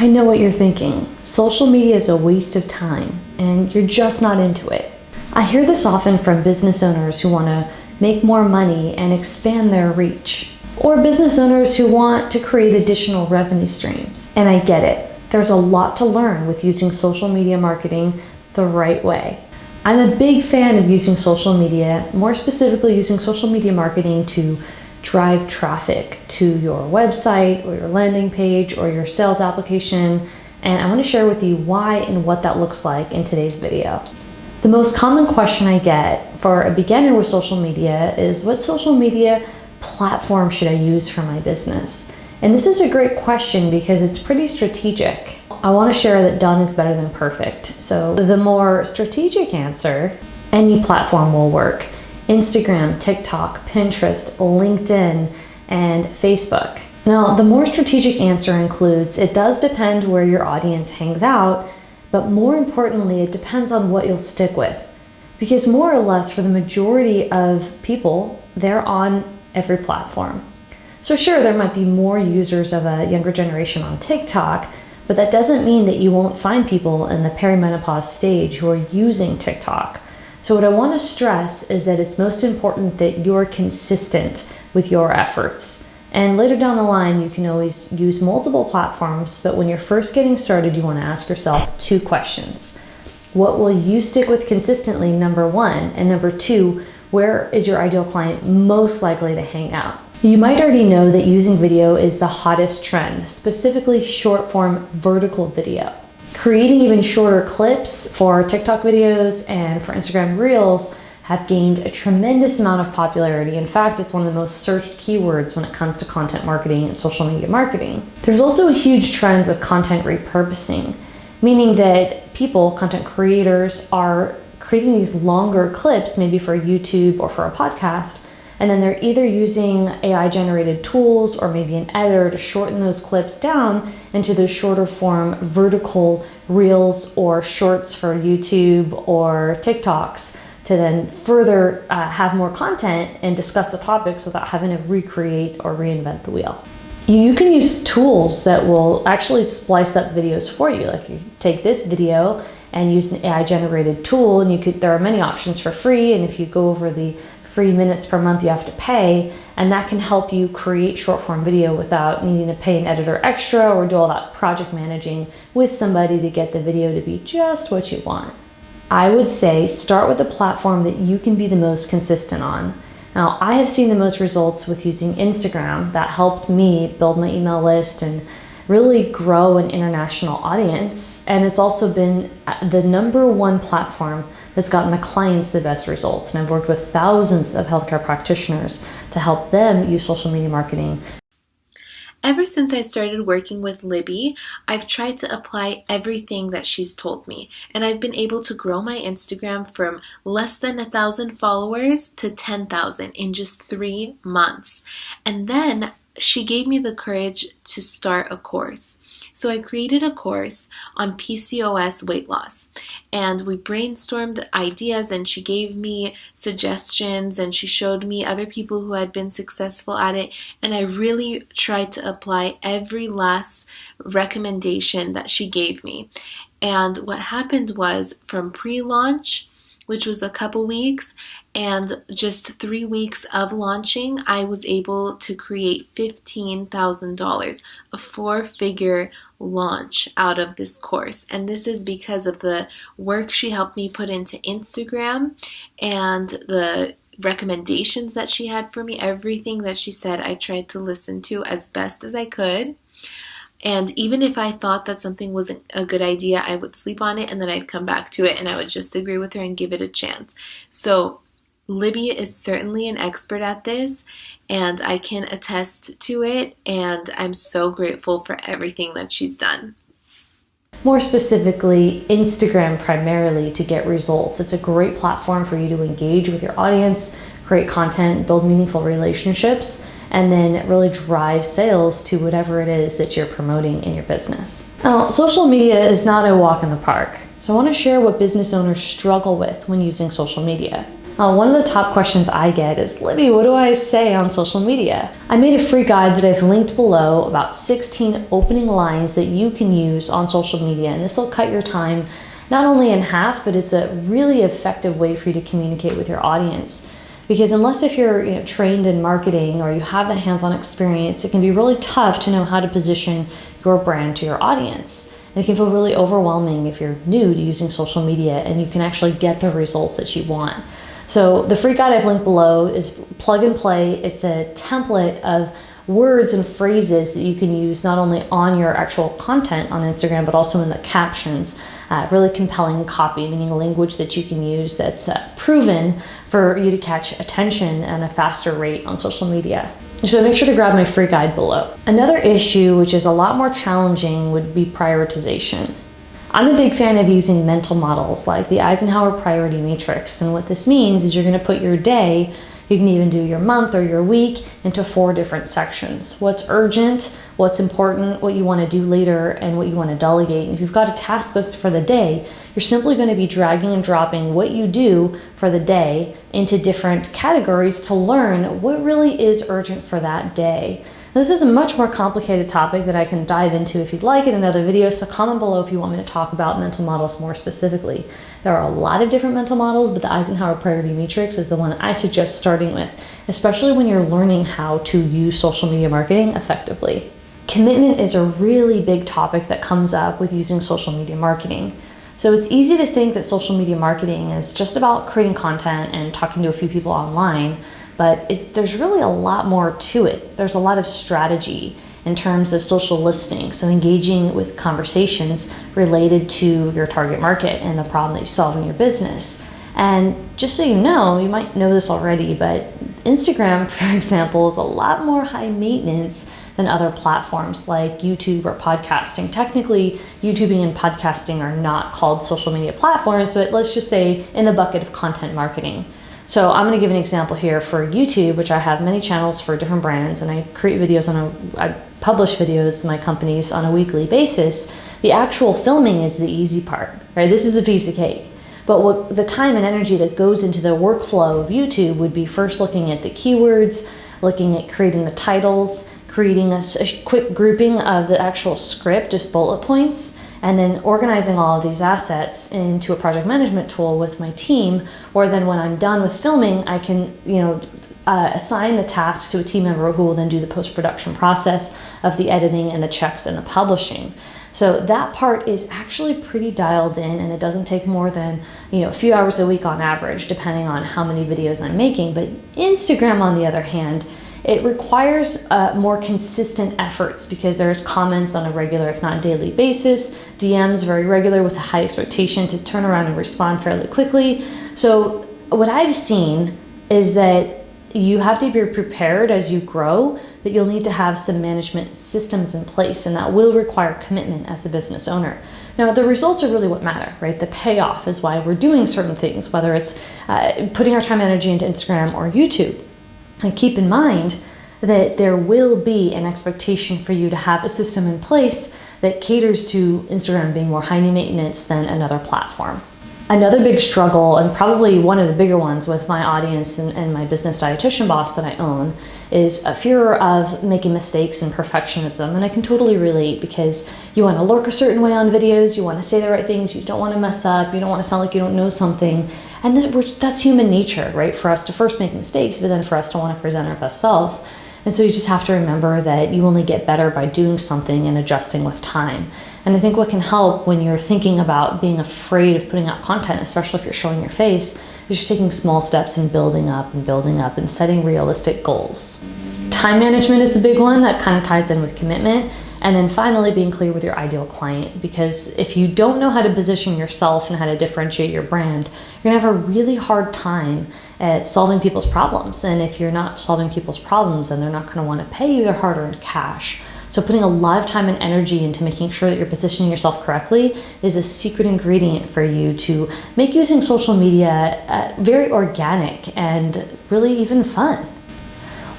I know what you're thinking. Social media is a waste of time and you're just not into it. I hear this often from business owners who want to make more money and expand their reach, or business owners who want to create additional revenue streams. And I get it. There's a lot to learn with using social media marketing the right way. I'm a big fan of using social media, more specifically using social media marketing to drive traffic to your website or your landing page or your sales application. And I want to share with you why and what that looks like in today's video. The most common question I get for a beginner with social media is, what social media platform should I use for my business? And this is a great question because it's pretty strategic. I want to share that done is better than perfect. So the more strategic answer, any platform will work. Instagram, TikTok, Pinterest, LinkedIn, and Facebook. Now, the more strategic answer includes, it does depend where your audience hangs out, but more importantly, it depends on what you'll stick with. Because more or less, for the majority of people, they're on every platform. So sure, there might be more users of a younger generation on TikTok, but that doesn't mean that you won't find people in the perimenopause stage who are using TikTok. So what I want to stress is that it's most important that you're consistent with your efforts. And later down the line, you can always use multiple platforms, but when you're first getting started, you want to ask yourself two questions. What will you stick with consistently, number one? And number two, where is your ideal client most likely to hang out? You might already know that using video is the hottest trend, specifically short form vertical video. Creating even shorter clips for TikTok videos and for Instagram Reels have gained a tremendous amount of popularity. In fact, it's one of the most searched keywords when it comes to content marketing and social media marketing. There's also a huge trend with content repurposing, meaning that people, content creators, are creating these longer clips, maybe for YouTube or for a podcast, and then they're either using AI-generated tools or maybe an editor to shorten those clips down into those shorter form vertical reels or shorts for YouTube or TikToks to then further have more content and discuss the topics without having to recreate or reinvent the wheel. You can use tools that will actually splice up videos for you. Like you take this video and use an AI-generated tool, and there are many options for free, and if you go over the free minutes per month, you have to pay, and that can help you create short form video without needing to pay an editor extra or do all that project managing with somebody to get the video to be just what you want. I would say start with a platform that you can be the most consistent on. Now, I have seen the most results with using Instagram. That helped me build my email list and really grow an international audience, and it's also been the #1 platform that's gotten my clients the best results. And I've worked with thousands of healthcare practitioners to help them use social media marketing. Ever since I started working with Libby, I've tried to apply everything that she's told me, and I've been able to grow my Instagram from less than 1,000 followers to 10,000 in just 3 months. And then she gave me the courage to start a course. So I created a course on PCOS weight loss, and we brainstormed ideas, and she gave me suggestions, and she showed me other people who had been successful at it, and I really tried to apply every last recommendation that she gave me. And what happened was, from pre-launch, which was a couple weeks, and just 3 weeks of launching, I was able to create $15,000, a 4-figure launch out of this course. And this is because of the work she helped me put into Instagram and the recommendations that she had for me. Everything that she said, I tried to listen to as best as I could. And even if I thought that something wasn't a good idea, I would sleep on it and then I'd come back to it and I would just agree with her and give it a chance. So Libby is certainly an expert at this, and I can attest to it, and I'm so grateful for everything that she's done. More specifically, Instagram primarily to get results. It's a great platform for you to engage with your audience, create content, build meaningful relationships, and then really drive sales to whatever it is that you're promoting in your business. Now, social media is not a walk in the park, so I want to share what business owners struggle with when using social media. One of the top questions I get is, Libby, what do I say on social media? I made a free guide that I've linked below about 16 opening lines that you can use on social media, and this will cut your time not only in half, but it's a really effective way for you to communicate with your audience. Because unless if you're trained in marketing or you have that hands-on experience, it can be really tough to know how to position your brand to your audience. And it can feel really overwhelming if you're new to using social media and you can actually get the results that you want. So the free guide I've linked below is plug and play. It's a template of words and phrases that you can use not only on your actual content on Instagram, but also in the captions. Really compelling copy, meaning language that you can use that's proven for you to catch attention at a faster rate on social media. So make sure to grab my free guide below. Another issue, which is a lot more challenging, would be prioritization. I'm a big fan of using mental models like the Eisenhower Priority Matrix. And what this means is you're going to put your day, you can even do your month or your week, into 4 different sections. What's urgent, what's important, what you want to do later, and what you want to delegate. And if you've got a task list for the day, you're simply going to be dragging and dropping what you do for the day into different categories to learn what really is urgent for that day. This is a much more complicated topic that I can dive into if you'd like in another video, so comment below if you want me to talk about mental models more specifically. There are a lot of different mental models, but the Eisenhower Priority Matrix is the one I suggest starting with, especially when you're learning how to use social media marketing effectively. Commitment is a really big topic that comes up with using social media marketing. So it's easy to think that social media marketing is just about creating content and talking to a few people online, but there's really a lot more to it. There's a lot of strategy in terms of social listening, so engaging with conversations related to your target market and the problem that you solve in your business. And just so you know, you might know this already, but Instagram, for example, is a lot more high maintenance than other platforms like YouTube or podcasting. Technically, YouTubing and podcasting are not called social media platforms, but let's just say in the bucket of content marketing. So I'm going to give an example here for YouTube, which I have many channels for different brands, and I create videos I publish videos to my companies on a weekly basis. The actual filming is the easy part, right? This is a piece of cake. But what the time and energy that goes into the workflow of YouTube would be first looking at the keywords, looking at creating the titles, creating a quick grouping of the actual script, just bullet points, and then organizing all of these assets into a project management tool with my team, or then when I'm done with filming, I can assign the task to a team member who will then do the post-production process of the editing and the checks and the publishing. So that part is actually pretty dialed in, and it doesn't take more than a few hours a week on average, depending on how many videos I'm making. But Instagram, on the other hand, it requires more consistent efforts because there's comments on a regular, if not daily basis, DMs very regular with a high expectation to turn around and respond fairly quickly. So what I've seen is that you have to be prepared as you grow, that you'll need to have some management systems in place, and that will require commitment as a business owner. Now, the results are really what matter, right? The payoff is why we're doing certain things, whether it's putting our time and energy into Instagram or YouTube. And keep in mind that there will be an expectation for you to have a system in place that caters to Instagram being more high maintenance than another platform. Another big struggle, and probably one of the bigger ones with my audience and my business dietitian boss that I own, is a fear of making mistakes and perfectionism. And I can totally relate, because you want to look a certain way on videos, you want to say the right things, you don't want to mess up, you don't want to sound like you don't know something. And that's human nature, right? For us to first make mistakes, but then for us to want to present our best selves. And so you just have to remember that you only get better by doing something and adjusting with time. And I think what can help when you're thinking about being afraid of putting out content, especially if you're showing your face, is just taking small steps and building up and setting realistic goals. Time management is the big one that kind of ties in with commitment. And then finally, being clear with your ideal client, because if you don't know how to position yourself and how to differentiate your brand, you're gonna have a really hard time at solving people's problems. And if you're not solving people's problems, then they're not gonna wanna pay you their hard-earned cash. So putting a lot of time and energy into making sure that you're positioning yourself correctly is a secret ingredient for you to make using social media very organic and really even fun.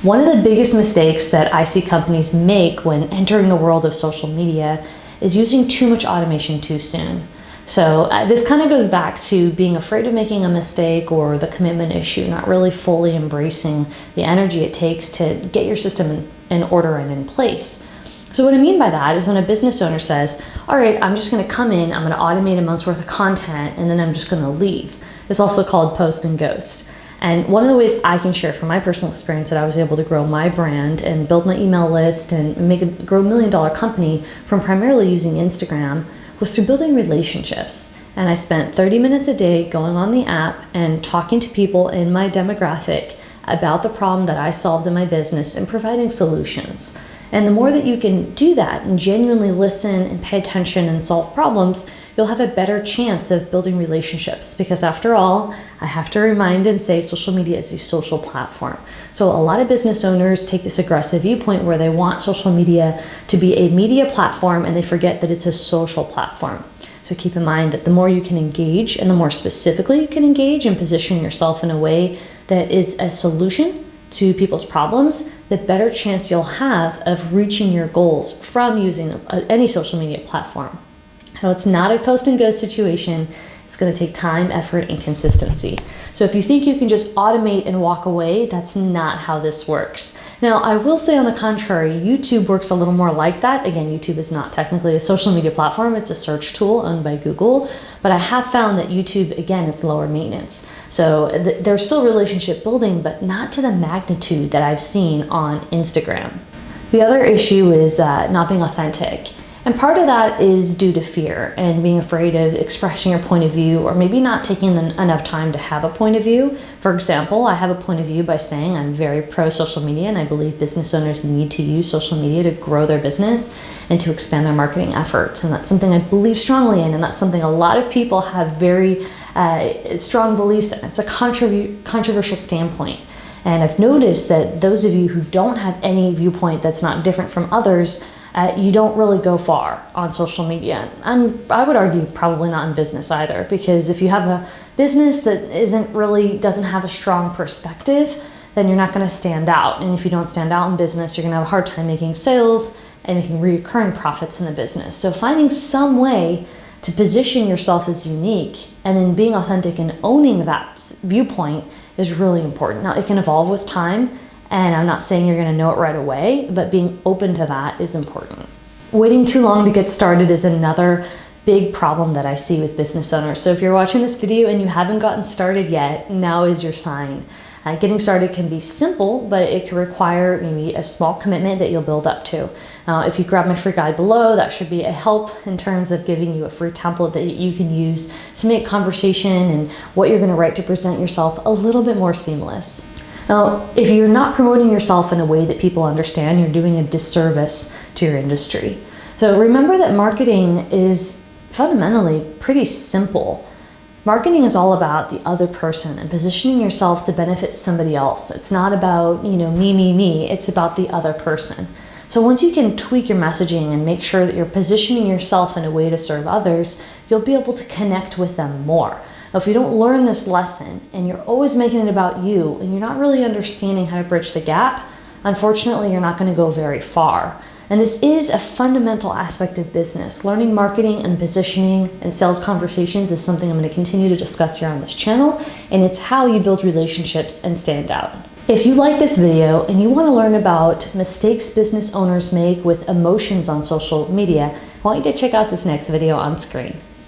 One of the biggest mistakes that I see companies make when entering the world of social media is using too much automation too soon. So this kind of goes back to being afraid of making a mistake or the commitment issue, not really fully embracing the energy it takes to get your system in order and in place. So what I mean by that is when a business owner says, all right, I'm just going to come in, I'm going to automate a month's worth of content, and then I'm just going to leave. It's also called post and ghost. And one of the ways I can share from my personal experience that I was able to grow my brand and build my email list and grow $1 million company from primarily using Instagram was through building relationships. And I spent 30 minutes a day going on the app and talking to people in my demographic about the problem that I solved in my business and providing solutions. And the more that you can do that and genuinely listen and pay attention and solve problems, you'll have a better chance of building relationships. Because after all, I have to remind and say social media is a social platform. So a lot of business owners take this aggressive viewpoint where they want social media to be a media platform and they forget that it's a social platform. So keep in mind that the more you can engage and the more specifically you can engage and position yourself in a way that is a solution to people's problems, the better chance you'll have of reaching your goals from using any social media platform. So it's not a post and go situation. It's going to take time, effort, and consistency. So if you think you can just automate and walk away, that's not how this works. Now, I will say on the contrary, YouTube works a little more like that. Again, YouTube is not technically a social media platform. It's a search tool owned by Google. But I have found that YouTube, again, it's lower maintenance. So there's still relationship building, but not to the magnitude that I've seen on Instagram. The other issue is not being authentic. And part of that is due to fear and being afraid of expressing your point of view or maybe not taking enough time to have a point of view. For example, I have a point of view by saying I'm very pro social media and I believe business owners need to use social media to grow their business and to expand their marketing efforts. And that's something I believe strongly in, and that's something a lot of people have very strong beliefs in. It's a controversial standpoint. And I've noticed that those of you who don't have any viewpoint that's not different from others, you don't really go far on social media. And I would argue probably not in business either, because if you have a business that doesn't have a strong perspective, then you're not going to stand out. And if you don't stand out in business, you're going to have a hard time making sales and making recurring profits in the business. So finding some way to position yourself as unique and then being authentic and owning that viewpoint is really important. Now, it can evolve with time, and I'm not saying you're going to know it right away, but being open to that is important. Waiting too long to get started is another big problem that I see with business owners. So if you're watching this video and you haven't gotten started yet, now is your sign. Getting started can be simple, but it can require maybe a small commitment that you'll build up to. If you grab my free guide below, that should be a help in terms of giving you a free template that you can use to make conversation and what you're going to write to present yourself a little bit more seamless. Now, if you're not promoting yourself in a way that people understand, you're doing a disservice to your industry. So remember that marketing is fundamentally pretty simple. Marketing is all about the other person and positioning yourself to benefit somebody else. It's not about, me. It's about the other person. So once you can tweak your messaging and make sure that you're positioning yourself in a way to serve others, you'll be able to connect with them more. Now, if you don't learn this lesson and you're always making it about you and you're not really understanding how to bridge the gap, unfortunately, you're not going to go very far. And this is a fundamental aspect of business. Learning marketing and positioning and sales conversations is something I'm going to continue to discuss here on this channel, and it's how you build relationships and stand out. If you like this video and you want to learn about mistakes business owners make with emotions on social media, I want you to check out this next video on screen.